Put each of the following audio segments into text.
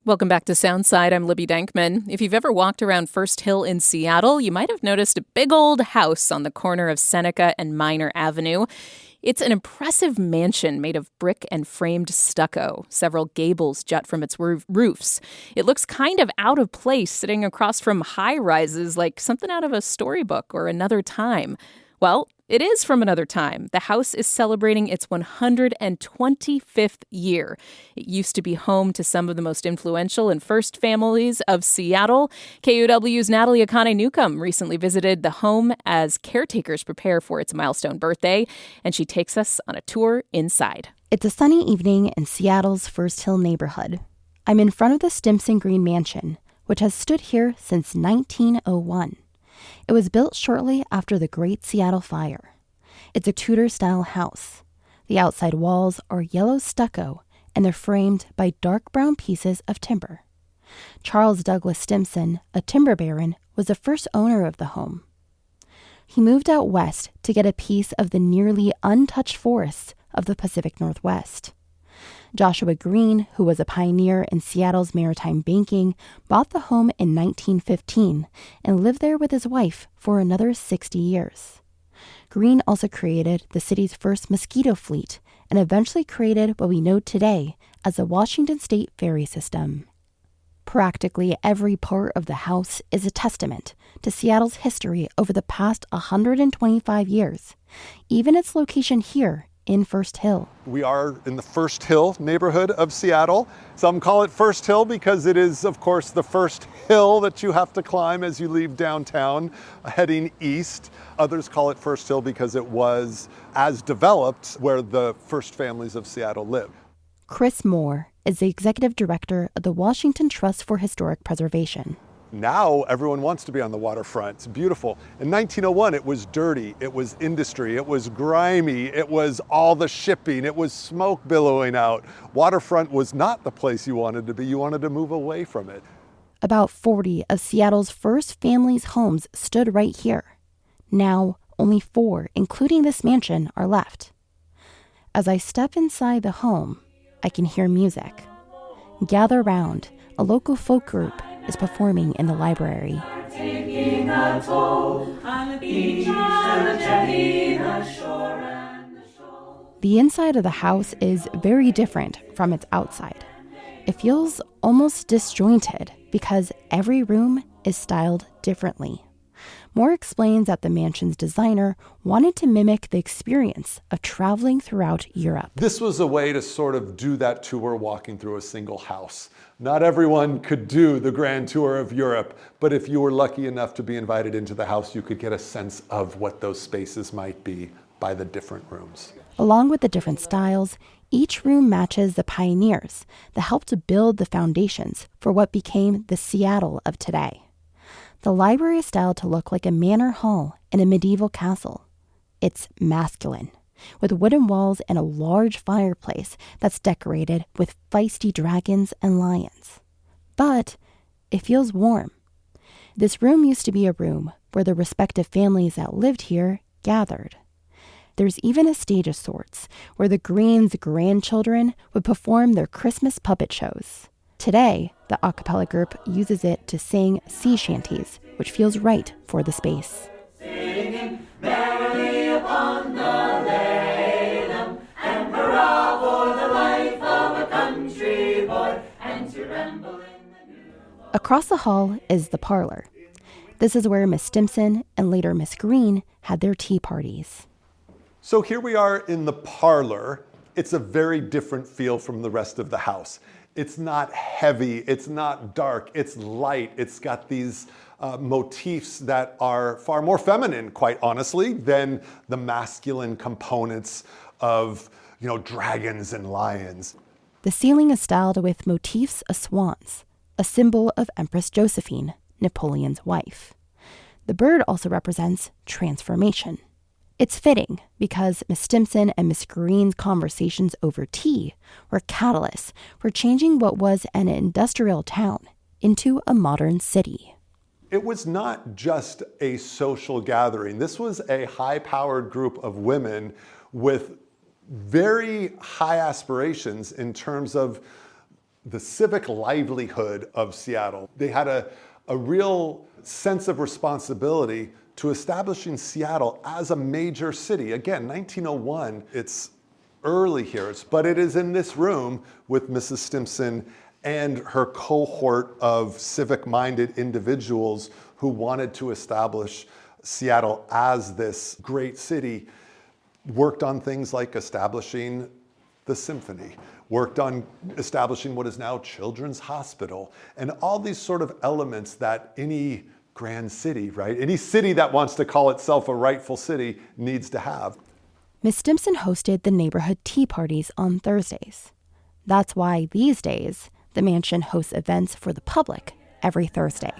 Welcome back to Soundside. I'm Libby Dankman. If you've ever walked around First Hill in Seattle, you might have noticed a big old house on the corner of Seneca and Minor Avenue. It's an impressive mansion made of brick and framed stucco. Several gables jut from its roofs. It looks kind of out of place sitting across from high-rises like something out of a storybook or Another Time. Well, it is from another time. The house is celebrating its 125th year. It used to be home to some of the most influential and first families of Seattle. KUOW's Natalie Akane Newcomb recently visited the home as caretakers prepare for its milestone birthday, and she takes us on a tour inside. It's a sunny evening in Seattle's First Hill neighborhood. I'm in front of the Stimson Green Mansion, which has stood here since 1901. It was built shortly after the Great Seattle Fire. It's a Tudor-style house. The outside walls are yellow stucco, and they're framed by dark brown pieces of timber. Charles Douglas Stimson, a timber baron, was the first owner of the home. He moved out west to get a piece of the nearly untouched forests of the Pacific Northwest. Joshua Green, who was a pioneer in Seattle's maritime banking, bought the home in 1915 and lived there with his wife for another 60 years. Green also created the city's first mosquito fleet and eventually created what we know today as the Washington State Ferry System. Practically every part of the house is a testament to Seattle's history over the past 125 years, even its location here in First Hill. We are in the First Hill neighborhood of Seattle. Some call it First Hill because it is, of course, the first hill that you have to climb as you leave downtown heading east. Others call it First Hill because it was as developed where the first families of Seattle lived. Chris Moore is the executive director of the Washington Trust for Historic Preservation. Now everyone wants to be on the waterfront. It's beautiful. In 1901, it was dirty, it was industry, it was grimy, it was all the shipping, it was smoke billowing out. Waterfront was not the place you wanted to be. You wanted to move away from it. About 40 of Seattle's first families' homes stood right here. Now, only 4, including this mansion, are left. As I step inside the home, I can hear music. Gather Round, a local folk group, is performing in the library. The inside of the house is very different from its outside. It feels almost disjointed because every room is styled differently. Moore explains that the mansion's designer wanted to mimic the experience of traveling throughout Europe. This was a way to sort of do that tour walking through a single house. Not everyone could do the grand tour of Europe, but if you were lucky enough to be invited into the house, you could get a sense of what those spaces might be by the different rooms. Along with the different styles, each room matches the pioneers that helped to build the foundations for what became the Seattle of today. The library is styled to look like a manor hall in a medieval castle. It's masculine, with wooden walls and a large fireplace that's decorated with feisty dragons and lions. But it feels warm. This room used to be a room where the respective families that lived here gathered. There's even a stage of sorts where the Greens' grandchildren would perform their Christmas puppet shows. Today, the a cappella group uses it to sing sea shanties, which feels right for the space. Singing merrily upon the Laleham, and hurrah for the life of a country boy, and to ramble in the new... Across the hall is the parlor. This is where Miss Stimson and later Miss Green had their tea parties. So here we are in the parlor. It's a very different feel from the rest of the house. It's not heavy, it's not dark, it's light. It's got these motifs that are far more feminine, quite honestly, than the masculine components of, dragons and lions. The ceiling is styled with motifs of swans, a symbol of Empress Josephine, Napoleon's wife. The bird also represents transformation. It's fitting because Miss Stimson and Miss Green's conversations over tea were catalysts for changing what was an industrial town into a modern city. It was not just a social gathering. This was a high-powered group of women with very high aspirations in terms of the civic livelihood of Seattle. They had a real sense of responsibility to establishing Seattle as a major city. Again, 1901, it's early here, but it is in this room with Mrs. Stimson and her cohort of civic-minded individuals who wanted to establish Seattle as this great city, worked on things like establishing the symphony, worked on establishing what is now Children's Hospital, and all these sort of elements that any grand city, right? Any city that wants to call itself a rightful city needs to have. Miss Stimson hosted the neighborhood tea parties on Thursdays. That's why these days, the mansion hosts events for the public every Thursday.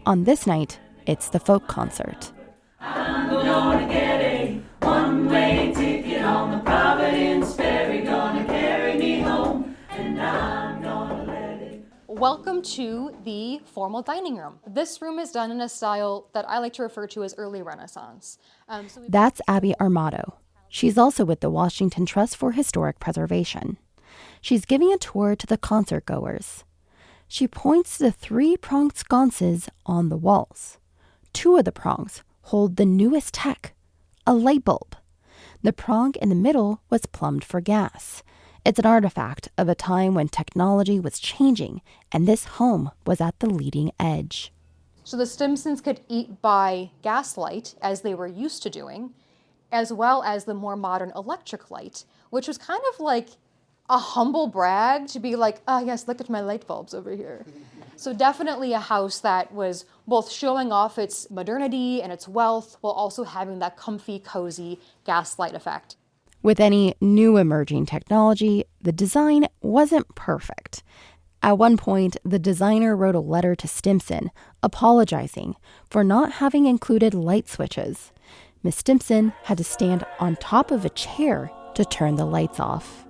On this night, it's the folk concert. I'm gonna get a one-way ticket on the Providence Ferry, gonna carry me home, and I'm gonna let it. Welcome to the formal dining room. This room is done in a style that I like to refer to as early Renaissance. That's Abby Armato. She's also with the Washington Trust for Historic Preservation. She's giving a tour to the concert goers. She points to the 3-pronged sconces on the walls. 2 of the prongs hold the newest tech, a light bulb. The prong in the middle was plumbed for gas. It's an artifact of a time when technology was changing, and this home was at the leading edge. So the Stimsons could eat by gaslight, as they were used to doing, as well as the more modern electric light, which was kind of like a humble brag to be like, oh yes, look at my light bulbs over here. So definitely a house that was both showing off its modernity and its wealth while also having that comfy, cozy gaslight effect. With any new emerging technology, the design wasn't perfect. At one point, the designer wrote a letter to Stimson apologizing for not having included light switches. Miss Stimson had to stand on top of a chair to turn the lights off.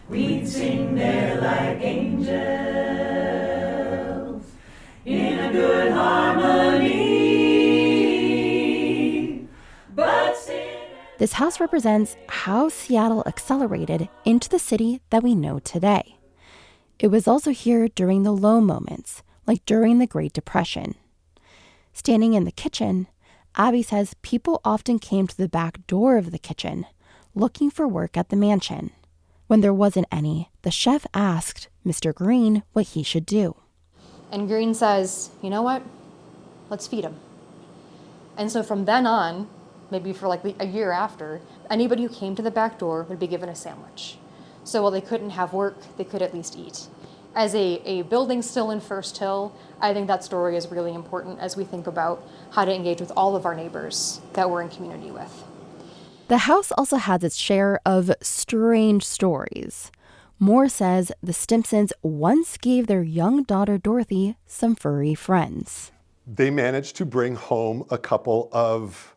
We'd sing there like angels in a good harmony. But this house represents how Seattle accelerated into the city that we know today. It was also here during the low moments, like during the Great Depression. Standing in the kitchen, Abby says people often came to the back door of the kitchen, looking for work at the mansion. When there wasn't any, the chef asked Mr. Green what he should do. And Green says, you know what? Let's feed him. And so from then on, maybe for like a year after, anybody who came to the back door would be given a sandwich. So while they couldn't have work, they could at least eat. As a building still in First Hill, I think that story is really important as we think about how to engage with all of our neighbors that we're in community with. The house also has its share of strange stories. Moore says the Stimsons once gave their young daughter Dorothy some furry friends. They managed to bring home a couple of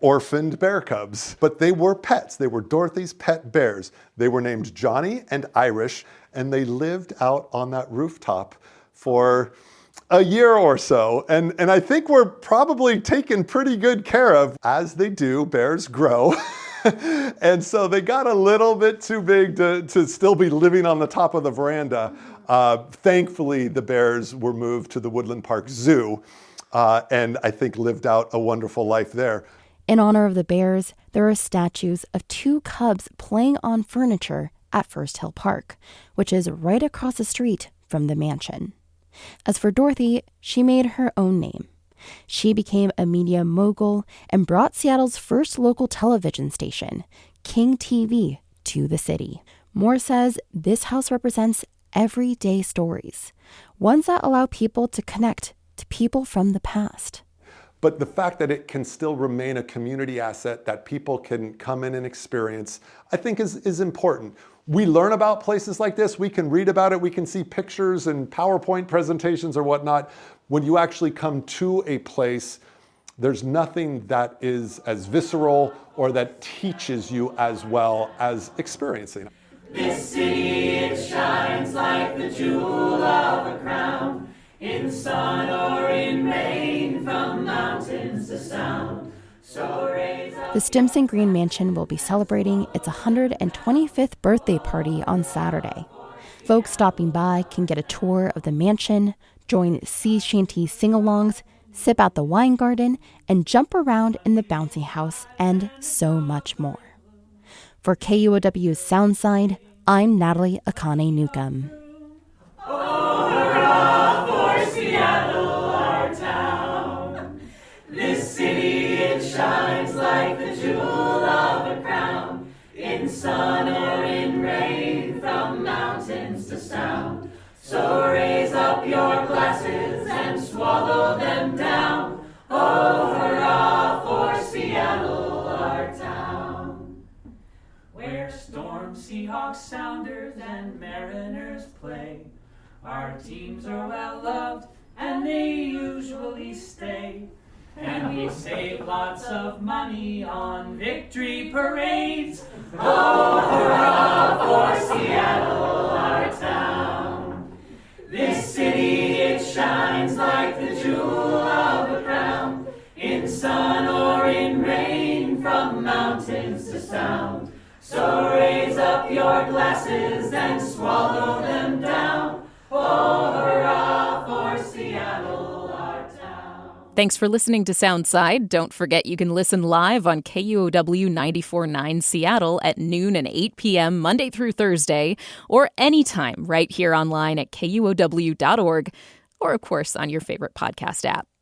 orphaned bear cubs, but they were pets. They were Dorothy's pet bears. They were named Johnny and Irish, and they lived out on that rooftop for a year or so. And I think we're probably taken pretty good care of. As they do, bears grow. And so they got a little bit too big to still be living on the top of the veranda. Thankfully, the bears were moved to the Woodland Park Zoo, and I think lived out a wonderful life there. In honor of the bears, there are statues of 2 cubs playing on furniture at First Hill Park, which is right across the street from the mansion. As for Dorothy, she made her own name. She became a media mogul and brought Seattle's first local television station, King TV, to the city. Moore says this house represents everyday stories, ones that allow people to connect to people from the past. But the fact that it can still remain a community asset that people can come in and experience, I think is important. We learn about places like this, we can read about it, we can see pictures and PowerPoint presentations or whatnot. When you actually come to a place, there's nothing that is as visceral or that teaches you as well as experiencing. this city, it shines like the jewel of a crown, in sun or in rain, from mountains to sound. The Stimson Green Mansion will be celebrating its 125th birthday party on Saturday. Folks stopping by can get a tour of the mansion, join sea shanty sing-alongs, sip out the wine garden, and jump around in the bouncy house, and so much more. For KUOW's Soundside, I'm Natalie Akane Newcomb. Oh, hurrah for Seattle, our town. This city, it shines like the jewel of a crown. In sun or in rain, from mountains to sound. So raise up your glasses and swallow them down. Oh, hurrah for Seattle, our town. Where storm, Seahawks, Sounders, and Mariners play. Our teams are well loved, and they usually stay. And we save lots of money on victory parades. Oh, hurrah for Seattle, our town. This city, it shines like the jewel of a crown. In sun or in rain, from mountains to sound. So raise up your glasses and swallow them down. Oh, hurrah for Seattle, our town. Thanks for listening to Soundside. Don't forget you can listen live on KUOW 94.9 Seattle at noon and 8 p.m. Monday through Thursday, or anytime right here online at KUOW.org, or of course on your favorite podcast app.